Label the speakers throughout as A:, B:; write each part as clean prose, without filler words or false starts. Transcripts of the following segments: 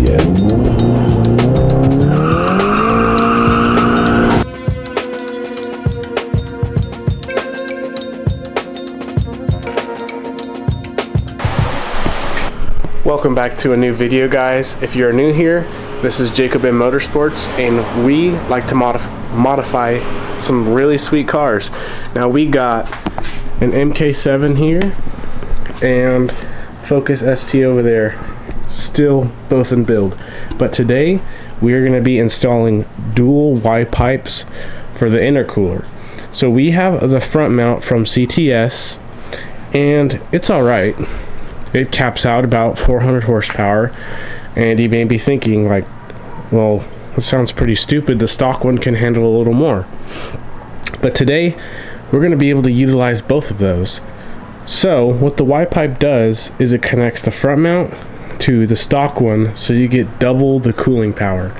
A: good. Welcome back to a new video, guys. If you're new here, this is Jacob in Motorsports, and we like to modify some really sweet cars. Now we got an MK7 here and Focus ST over there, still both in build. But today we are going to be installing dual Y pipes for the intercooler. So we have the front mount from CTS, and it's alright. It caps out about 400 horsepower, and you may be thinking like, well, that sounds pretty stupid. The stock one can handle a little more. But today we're going to be able to utilize both of those. So what the Y pipe does is it connects the front mount to the stock one, so you get double the cooling power.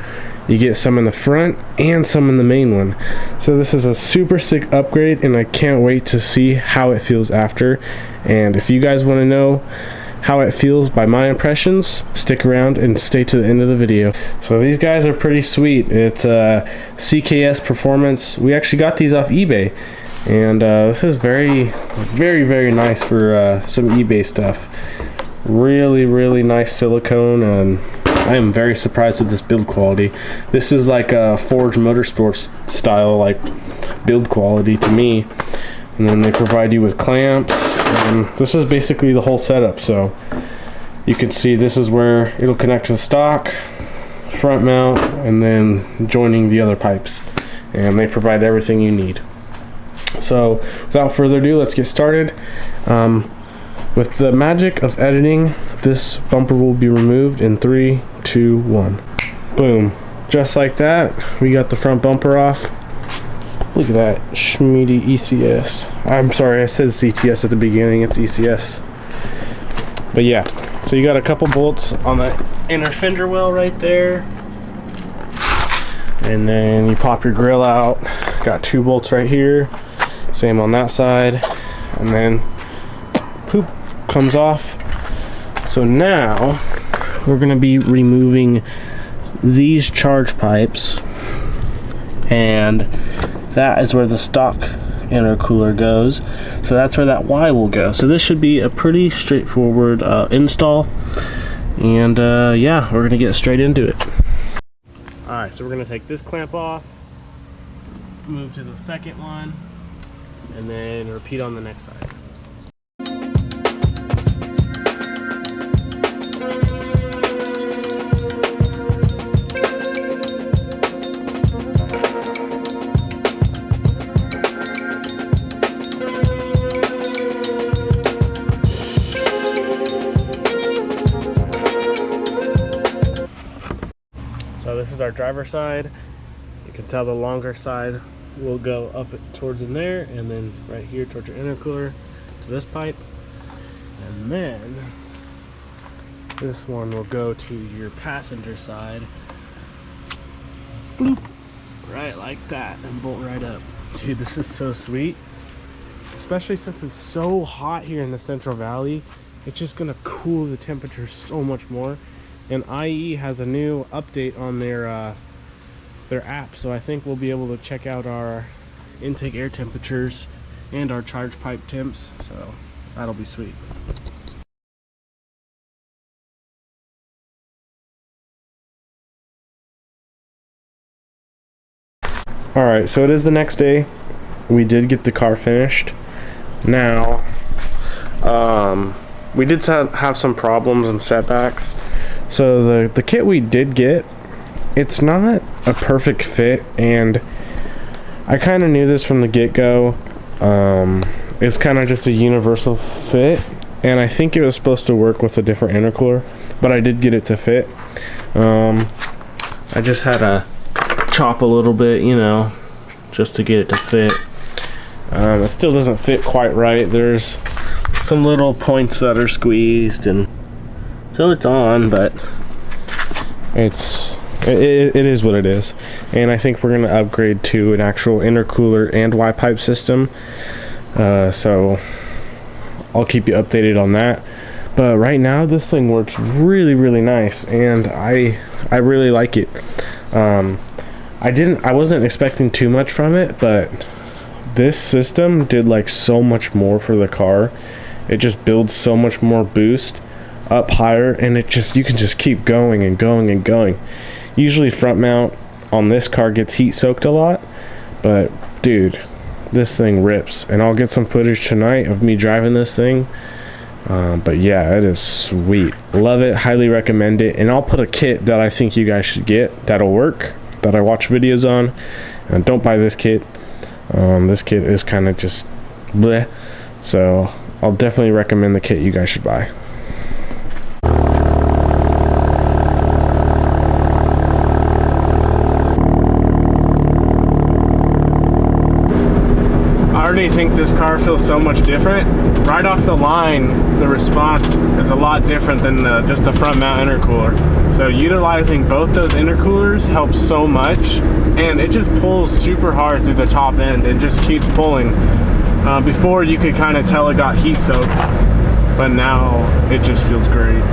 A: You get some in the front and some in the main one. So this is a super sick upgrade, and I can't wait to see how it feels after. And if you guys want to know how it feels by my impressions, stick around and stay to the end of the video. So these guys are pretty sweet. It's CKS Performance. We actually got these off eBay, and this is very nice for some eBay stuff. Really nice silicone, and I am very surprised with this build quality. This is like a Forge Motorsports style like build quality to me. And then they provide you with clamps, and this is basically the whole setup. So you can see this is where it'll connect to the stock, front mount, and then joining the other pipes, and they provide everything you need. So without further ado, let's get started. With the magic of editing, this bumper will be removed in 3, 2, 1. Boom. Just like that, we got the front bumper off. Look at that schmeedy ECS. I'm sorry, I said CTS at the beginning, it's ECS. But yeah, so you got a couple bolts on the inner fender well right there. And then you pop your grill out. Got 2 bolts right here. Same on that side. And then poop comes off. So now we're gonna be removing these charge pipes, and that is where the stock intercooler goes. So that's where that Y will go. So this should be a pretty straightforward install, and yeah, we're gonna get straight into it. Alright, so we're gonna take this clamp off, move to the second one, and then repeat on the next side. So this is our driver's side. You can tell the longer side will go up towards in there, and then right here towards your intercooler to this pipe, and then this one will go to your passenger side. Bloop, right like that, and bolt right up. Dude, this is so sweet, especially since it's so hot here in the Central Valley. It's just gonna cool the temperature so much more. And IE has a new update on their app, so I think we'll be able to check out our intake air temperatures and our charge pipe temps, so that'll be sweet. Alright, so it is the next day. We did get the car finished. Now, we did have some problems and setbacks. So the kit we did get, it's not a perfect fit, and I kind of knew this from the get-go. It's kind of just a universal fit, and I think it was supposed to work with a different intercooler, but I did get it to fit. I just had to chop a little bit, you know, just to get it to fit. It still doesn't fit quite right. There's some little points that are squeezed, and so it's on, but it is what it is. And I think we're going to upgrade to an actual intercooler and Y pipe system, so I'll keep you updated on that. But right now this thing works really nice, and I really like it. I wasn't expecting too much from it, but this system did like so much more for the car. It just builds so much more boost up higher, and you can just keep going and going and going. Usually front mount on this car gets heat soaked a lot, but dude, this thing rips, and I'll get some footage tonight of me driving this thing. But yeah, it is sweet. Love it, highly recommend it, and I'll put a kit that I think you guys should get that'll work, that I watch videos on. And don't buy this kit. This kit is kind of just bleh, so I'll definitely recommend the kit you guys should buy. I already think this car feels so much different. Right off the line, the response is a lot different than just the front mount intercooler. So utilizing both those intercoolers helps so much, and it just pulls super hard through the top end. It just keeps pulling. Before you could kind of tell it got heat soaked, but now it just feels great.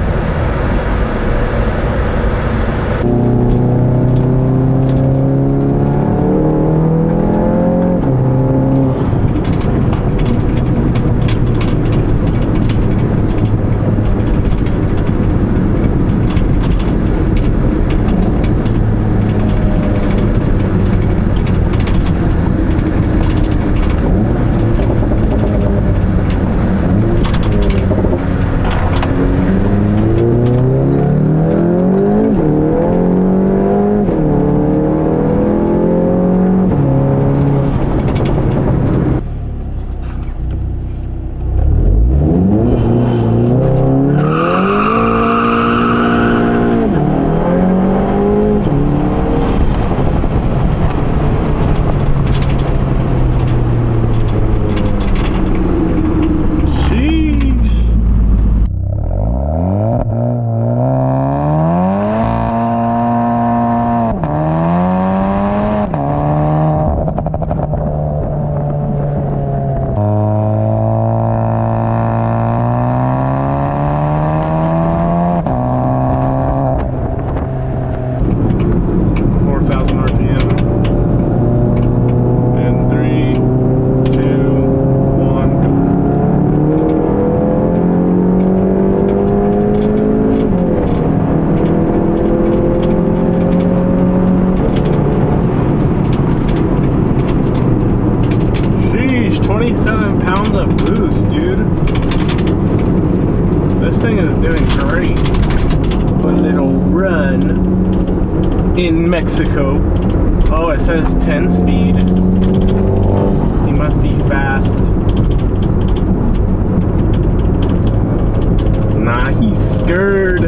A: In Mexico. Oh, it says 10 speed. He must be fast. Nah, he's scared.